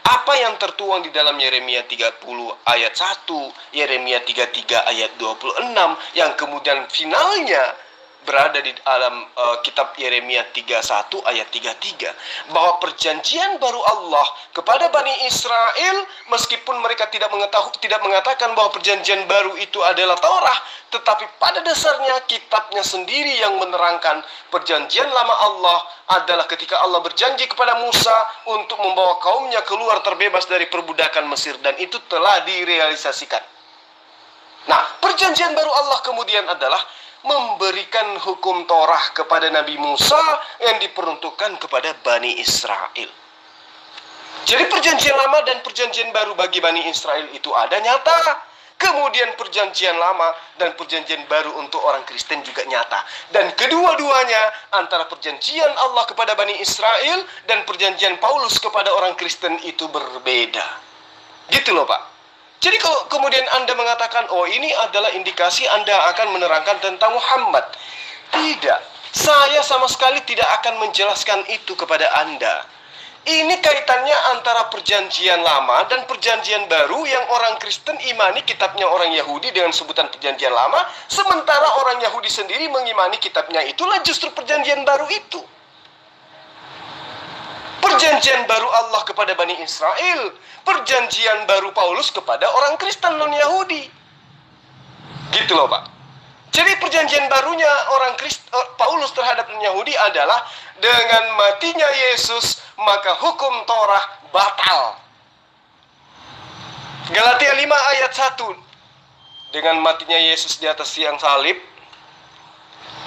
apa yang tertuang di dalam Yeremia 30 ayat 1, Yeremia 33 ayat 26, yang kemudian finalnya berada di dalam kitab Yeremia 31 ayat 33, bahwa perjanjian baru Allah kepada Bani Israel, meskipun mereka tidak mengatakan bahwa perjanjian baru itu adalah Taurat, tetapi pada dasarnya kitabnya sendiri yang menerangkan perjanjian lama Allah adalah ketika Allah berjanji kepada Musa untuk membawa kaumnya keluar terbebas dari perbudakan Mesir, dan itu telah direalisasikan. Nah, perjanjian baru Allah kemudian adalah memberikan hukum Torah kepada Nabi Musa yang diperuntukkan kepada Bani Israel. Jadi perjanjian lama dan perjanjian baru bagi Bani Israel itu ada nyata. Kemudian perjanjian lama dan perjanjian baru untuk orang Kristen juga nyata. Dan kedua-duanya, antara perjanjian Allah kepada Bani Israel dan perjanjian Paulus kepada orang Kristen itu berbeda. Gitu loh Pak. Jadi kalau kemudian Anda mengatakan, oh ini adalah indikasi Anda akan menerangkan tentang Muhammad. Tidak, saya sama sekali tidak akan menjelaskan itu kepada Anda. Ini kaitannya antara perjanjian lama dan perjanjian baru yang orang Kristen imani kitabnya orang Yahudi dengan sebutan perjanjian lama, sementara orang Yahudi sendiri mengimani kitabnya itulah justru perjanjian baru itu. Perjanjian baru Allah kepada Bani Israel, perjanjian baru Paulus kepada orang Kristen non-Yahudi. Gitu loh Pak. Jadi perjanjian barunya Paulus terhadap non-Yahudi adalah dengan matinya Yesus, maka hukum Torah batal. Galatia 5 ayat 1. Dengan matinya Yesus di atas tiang salib,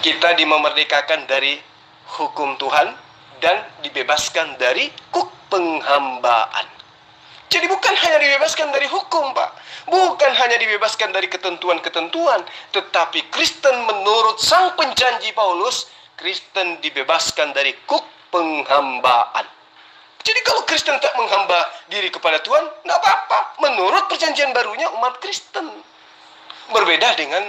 kita dimerdekakan dari hukum Tuhan dan dibebaskan dari kuk penghambaan. Jadi bukan hanya dibebaskan dari hukum, Pak. Bukan hanya dibebaskan dari ketentuan-ketentuan, tetapi Kristen menurut sang penjanji Paulus, Kristen dibebaskan dari kuk penghambaan. Jadi kalau Kristen tak menghamba diri kepada Tuhan, nggak apa-apa. Menurut perjanjian barunya umat Kristen. Berbeda dengan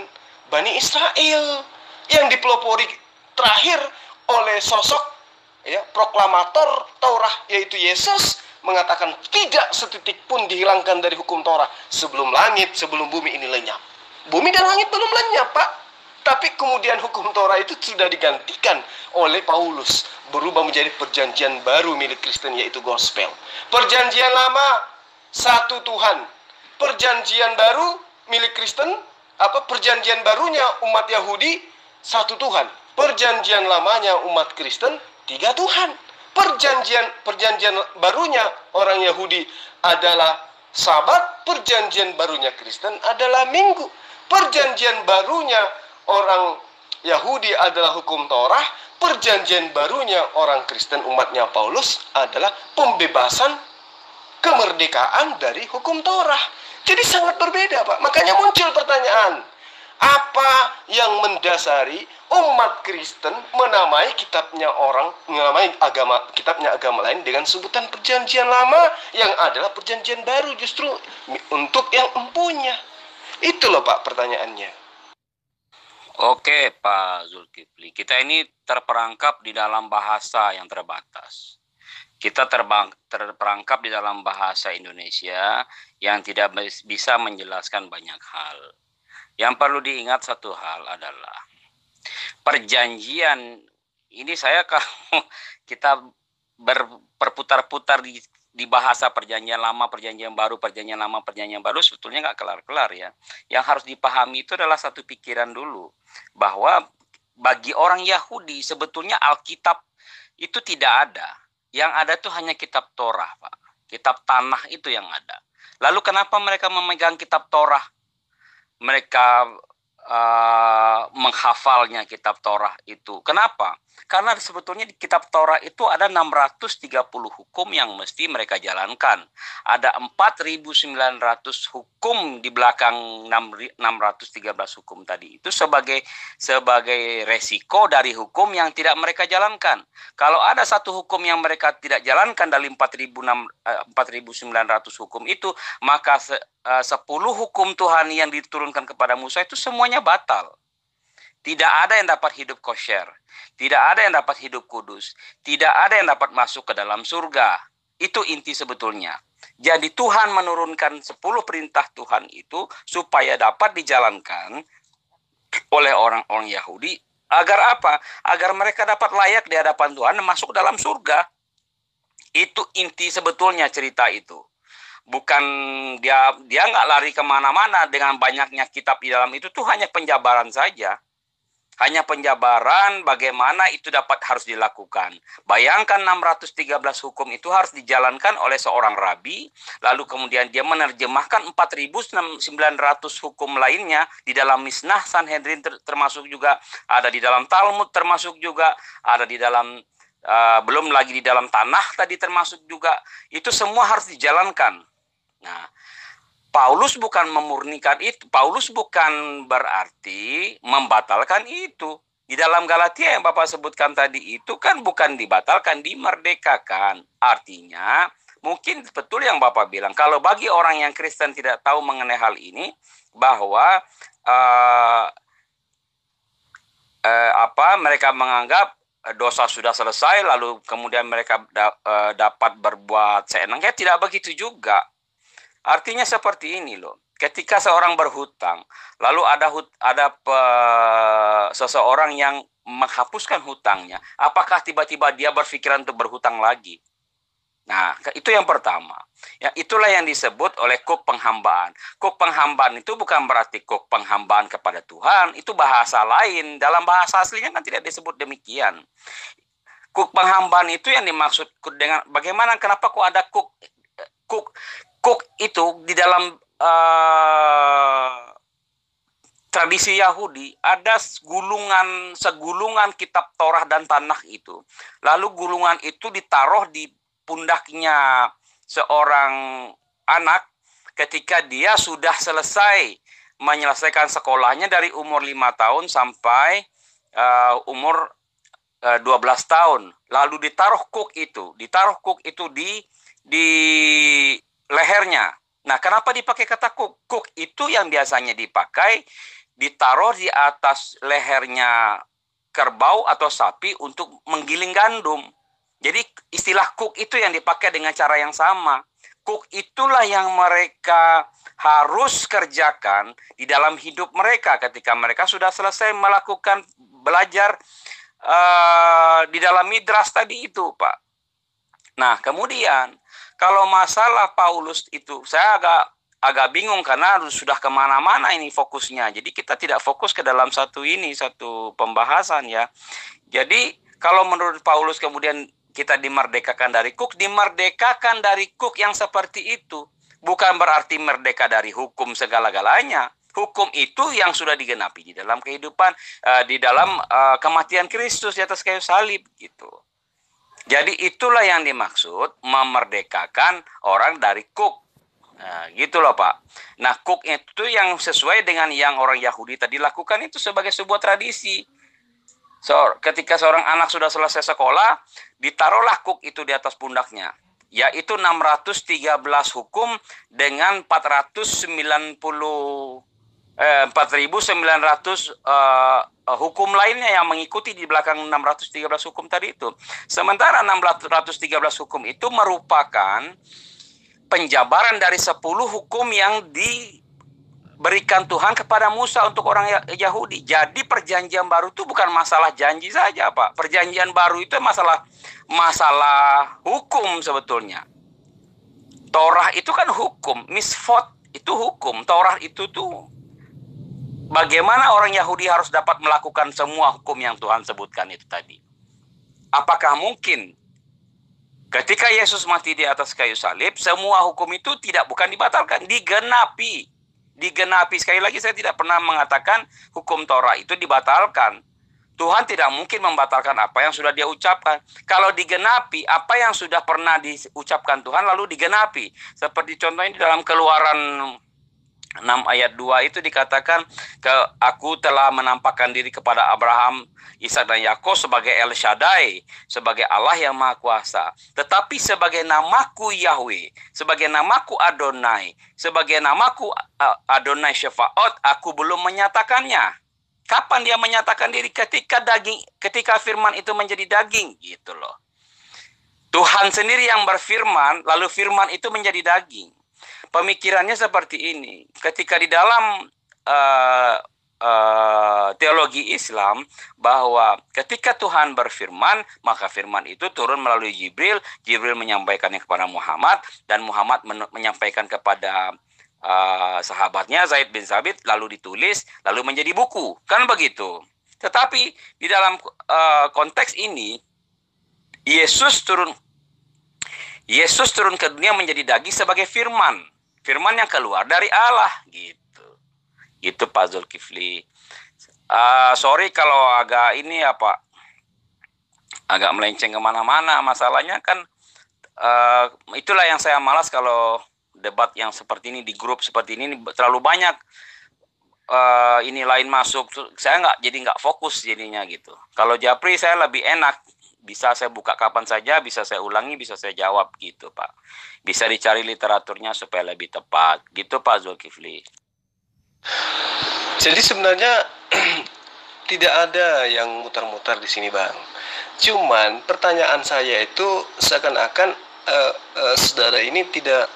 Bani Israel yang dipelopori terakhir oleh sosok proklamator Taurat, yaitu Yesus, mengatakan tidak setitik pun dihilangkan dari hukum Taurat sebelum langit, sebelum bumi ini lenyap. Bumi dan langit belum lenyap, Pak. Tapi kemudian hukum Taurat itu sudah digantikan oleh Paulus, berubah menjadi perjanjian baru milik Kristen, yaitu gospel. Perjanjian lama satu Tuhan, perjanjian baru milik Kristen, perjanjian barunya umat Yahudi satu Tuhan, perjanjian lamanya umat Kristen tiga Tuhan. Perjanjian barunya orang Yahudi adalah Sabat, perjanjian barunya Kristen adalah Minggu. Perjanjian barunya orang Yahudi adalah hukum Torah, perjanjian barunya orang Kristen umatnya Paulus adalah pembebasan, kemerdekaan dari hukum Torah. Jadi sangat berbeda, Pak. Makanya muncul pertanyaan, apa yang mendasari umat Kristen menamai kitabnya agama lain dengan sebutan perjanjian lama yang adalah perjanjian baru justru untuk yang empunya? Itu loh Pak pertanyaannya. Oke Pak Zulkifli, kita ini terperangkap di dalam bahasa yang terbatas. Kita terperangkap di dalam bahasa Indonesia yang tidak bisa menjelaskan banyak hal. Yang perlu diingat satu hal adalah perjanjian ini, kalau kita berputar-putar di bahasa perjanjian lama, perjanjian baru, perjanjian lama, perjanjian baru, sebetulnya nggak kelar-kelar ya. Yang harus dipahami itu adalah satu pikiran dulu, bahwa bagi orang Yahudi sebetulnya Alkitab itu tidak ada. Yang ada tuh hanya kitab Torah, Pak. Kitab tanah itu yang ada. Lalu kenapa mereka memegang kitab Torah? Mereka menghafalnya kitab Torah itu. Kenapa? Karena sebetulnya di kitab Torah itu ada 630 hukum yang mesti mereka jalankan. Ada 4.900 hukum di belakang 613 hukum tadi. Itu sebagai resiko dari hukum yang tidak mereka jalankan. Kalau ada satu hukum yang mereka tidak jalankan dari 4.900 hukum itu, maka 10 hukum Tuhan yang diturunkan kepada Musa itu semuanya batal. Tidak ada yang dapat hidup kosher. Tidak ada yang dapat hidup kudus. Tidak ada yang dapat masuk ke dalam surga. Itu inti sebetulnya. Jadi Tuhan menurunkan 10 perintah Tuhan itu supaya dapat dijalankan oleh orang-orang Yahudi. Agar apa? Agar mereka dapat layak di hadapan Tuhan dan masuk dalam surga. Itu inti sebetulnya cerita itu. Bukan dia nggak lari kemana-mana dengan banyaknya kitab di dalam itu. Itu hanya penjabaran saja. Hanya penjabaran bagaimana itu harus dilakukan. Bayangkan 613 hukum itu harus dijalankan oleh seorang rabi, lalu kemudian dia menerjemahkan 4.900 hukum lainnya di dalam Misnah Sanhedrin, termasuk juga ada di dalam Talmud, termasuk juga ada di dalam belum lagi di dalam Tanakh tadi termasuk juga. Itu semua harus dijalankan. Nah, Paulus bukan memurnikan itu. Paulus bukan berarti membatalkan itu. Di dalam Galatia yang Bapak sebutkan tadi itu kan bukan dibatalkan, dimerdekakan. Artinya, mungkin betul yang Bapak bilang. Kalau bagi orang yang Kristen tidak tahu mengenai hal ini, bahwa mereka menganggap dosa sudah selesai, lalu kemudian mereka dapat berbuat seenaknya. Tidak begitu juga. Artinya seperti ini loh. Ketika seorang berhutang, lalu ada seseorang yang menghapuskan hutangnya, apakah tiba-tiba dia berpikiran untuk berhutang lagi? Nah, itu yang pertama. Ya, itulah yang disebut oleh kuk penghambaan. Kuk penghambaan itu bukan berarti kuk penghambaan kepada Tuhan, itu bahasa lain. Dalam bahasa aslinya kan tidak disebut demikian. Kuk penghambaan itu yang dimaksud dengan bagaimana, kenapa kok ada kuk itu di dalam tradisi Yahudi ada segulungan kitab Torah dan Tanakh itu. Lalu gulungan itu ditaruh di pundaknya seorang anak ketika dia sudah selesai menyelesaikan sekolahnya dari umur 5 tahun sampai umur 12 tahun. Lalu ditaruh kuk itu di lehernya. Nah, kenapa dipakai kata kuk? Kuk itu yang biasanya dipakai ditaruh di atas lehernya kerbau atau sapi untuk menggiling gandum. Jadi istilah kuk itu yang dipakai dengan cara yang sama. Kuk itulah yang mereka harus kerjakan di dalam hidup mereka ketika mereka sudah selesai melakukan belajar di dalam midras tadi itu, Pak. Nah, kemudian kalau masalah Paulus itu, saya agak bingung karena sudah kemana-mana ini fokusnya. Jadi kita tidak fokus ke dalam satu pembahasan ya. Jadi kalau menurut Paulus kemudian kita dimerdekakan dari kuk yang seperti itu. Bukan berarti merdeka dari hukum segala-galanya. Hukum itu yang sudah digenapi di dalam kehidupan, di dalam kematian Kristus di atas kayu salib gitu. Jadi itulah yang dimaksud memerdekakan orang dari kuk. Nah, gitu loh Pak. Nah, kuk itu yang sesuai dengan yang orang Yahudi tadi lakukan itu sebagai sebuah tradisi. Ketika seorang anak sudah selesai sekolah, ditaruhlah kuk itu di atas pundaknya. Yaitu 613 hukum dengan 4.900 hukum lainnya yang mengikuti di belakang 613 hukum tadi itu. Sementara 613 hukum itu merupakan penjabaran dari 10 hukum yang diberikan Tuhan kepada Musa untuk orang Yahudi. Jadi perjanjian baru itu bukan masalah janji saja, Pak. Perjanjian baru itu masalah hukum sebetulnya. Torah itu kan hukum, misfot itu hukum. Torah itu tuh bagaimana orang Yahudi harus dapat melakukan semua hukum yang Tuhan sebutkan itu tadi. Apakah mungkin ketika Yesus mati di atas kayu salib, semua hukum itu bukan dibatalkan, digenapi. Sekali lagi saya tidak pernah mengatakan hukum Torah itu dibatalkan. Tuhan tidak mungkin membatalkan apa yang sudah dia ucapkan. Kalau digenapi, apa yang sudah pernah diucapkan Tuhan lalu digenapi. Seperti contohnya di dalam Keluaran 6 ayat 2 itu dikatakan, aku telah menampakkan diri kepada Abraham, Ishak dan Yakub sebagai El Shaddai, sebagai Allah yang Maha Kuasa. Tetapi sebagai namaku Yahweh, sebagai namaku Adonai, sebagai namaku Adonai Syefaot, aku belum menyatakannya. Kapan dia menyatakan diri? Ketika firman itu menjadi daging, gitu loh. Tuhan sendiri yang berfirman, lalu firman itu menjadi daging. Pemikirannya seperti ini. Ketika di dalam teologi Islam, bahwa ketika Tuhan berfirman, maka firman itu turun melalui Jibril. Jibril menyampaikannya kepada Muhammad, dan Muhammad menyampaikan kepada sahabatnya Zaid bin Sabit, lalu ditulis, lalu menjadi buku, kan begitu. Tetapi di dalam konteks ini, Yesus turun ke dunia menjadi daging sebagai firman yang keluar dari Allah, gitu. Itu Pak Zulkifli. Sorry kalau agak agak melenceng kemana-mana. Masalahnya kan itulah yang saya malas kalau debat yang seperti ini di grup seperti ini terlalu banyak ini lain masuk, saya nggak fokus jadinya gitu. Kalau Japri saya lebih enak, bisa saya buka kapan saja, bisa saya ulangi, bisa saya jawab gitu Pak. Bisa dicari literaturnya supaya lebih tepat gitu Pak Zulkifli. Jadi sebenarnya tidak ada yang mutar-mutar di sini Bang. Cuman pertanyaan saya itu seakan-akan saudara ini tidak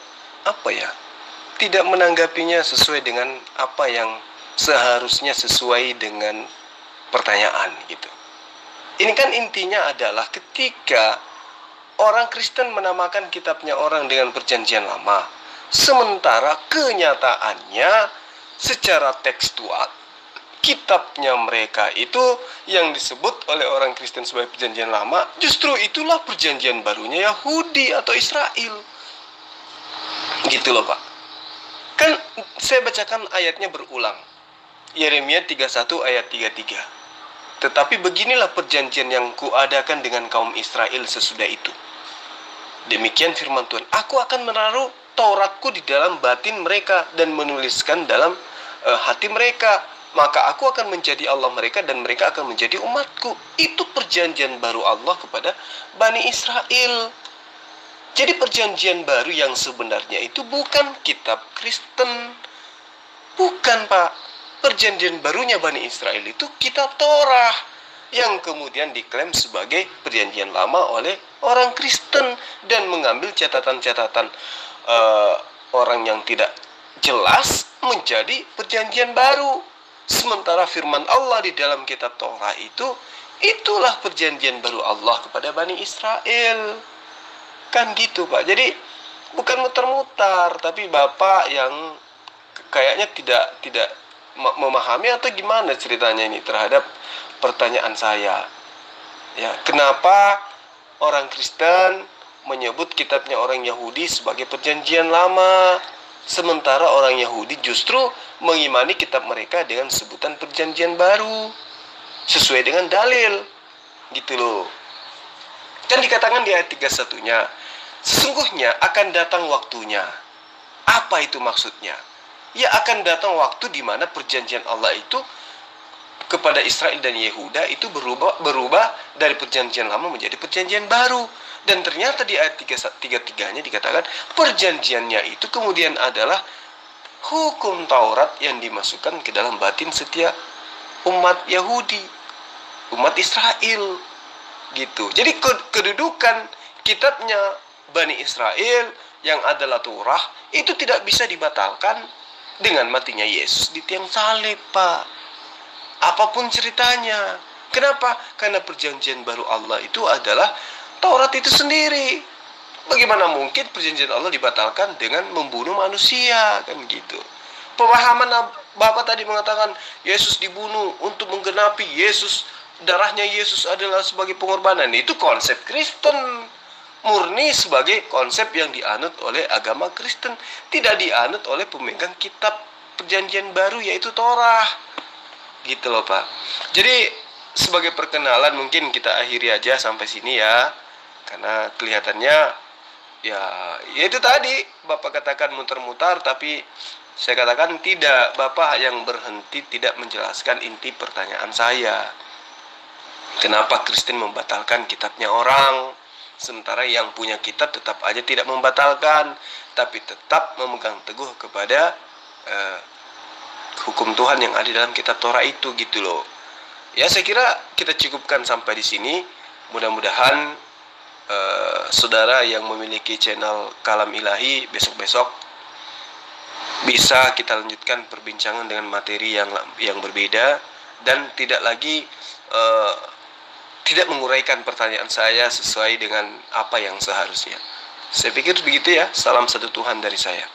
tidak menanggapinya sesuai dengan apa yang seharusnya sesuai dengan pertanyaan gitu. Ini kan intinya adalah ketika orang Kristen menamakan kitabnya orang dengan perjanjian lama, sementara kenyataannya secara tekstual kitabnya mereka itu yang disebut oleh orang Kristen sebagai perjanjian lama, justru itulah perjanjian barunya Yahudi atau Israel. Gitu loh Pak. Kan saya bacakan ayatnya berulang. Yeremia 31 ayat 33. Tetapi beginilah perjanjian yang kuadakan dengan kaum Israel sesudah itu. Demikian firman Tuhan. Aku akan menaruh Tauratku di dalam batin mereka dan menuliskan dalam hati mereka. Maka aku akan menjadi Allah mereka dan mereka akan menjadi umatku. Itu perjanjian baru Allah kepada Bani Israel. Jadi perjanjian baru yang sebenarnya itu bukan kitab Kristen. Bukan Pak. Perjanjian barunya Bani Israel itu kitab Torah, yang kemudian diklaim sebagai perjanjian lama oleh orang Kristen dan mengambil catatan-catatan orang yang tidak jelas menjadi perjanjian baru. Sementara firman Allah di dalam kitab Torah itulah perjanjian baru Allah kepada Bani Israel. Kan gitu Pak. Jadi bukan muter-muter, tapi Bapak yang kayaknya tidak memahami atau gimana ceritanya ini terhadap pertanyaan saya. Ya, kenapa orang Kristen menyebut kitabnya orang Yahudi sebagai perjanjian lama, sementara orang Yahudi justru mengimani kitab mereka dengan sebutan perjanjian baru sesuai dengan dalil. Gitu loh. Kan dikatakan di ayat 31-nya, sesungguhnya akan datang waktunya. Apa itu maksudnya? Ya, akan datang waktu di mana perjanjian Allah itu kepada Israel dan Yehuda itu berubah dari perjanjian lama menjadi perjanjian baru. Dan ternyata di ayat 33-nya dikatakan perjanjiannya itu kemudian adalah hukum Taurat yang dimasukkan ke dalam batin setiap umat Yahudi, umat Israel. Gitu. Jadi kedudukan kitabnya Bani Israel yang adalah Torah itu tidak bisa dibatalkan dengan matinya Yesus di tiang salib, Pak. Apapun ceritanya. Kenapa? Karena perjanjian baru Allah itu adalah Taurat itu sendiri. Bagaimana mungkin perjanjian Allah dibatalkan dengan membunuh manusia, kan gitu. Pemahaman Bapak tadi mengatakan Yesus dibunuh untuk menggenapi darahnya Yesus adalah sebagai pengorbanan. Itu konsep Kristen, murni sebagai konsep yang dianut oleh agama Kristen, tidak dianut oleh pemegang kitab perjanjian baru yaitu Torah. Gitu loh Pak. Jadi sebagai perkenalan mungkin kita akhiri aja sampai sini ya. Karena kelihatannya ya itu tadi Bapak katakan muter-mutar, tapi saya katakan tidak, Bapak yang berhenti tidak menjelaskan inti pertanyaan saya. Kenapa Kristen membatalkan kitabnya orang, sementara yang punya kitab tetap aja tidak membatalkan, tapi tetap memegang teguh kepada hukum Tuhan yang ada dalam kitab Torah itu, gitu loh. Ya, saya kira kita cukupkan sampai di sini. Mudah-mudahan saudara yang memiliki channel Kalam Ilahi besok-besok bisa kita lanjutkan perbincangan dengan materi yang berbeda, dan tidak lagi tidak menguraikan pertanyaan saya sesuai dengan apa yang seharusnya. Saya pikir begitu ya. Salam satu Tuhan dari saya.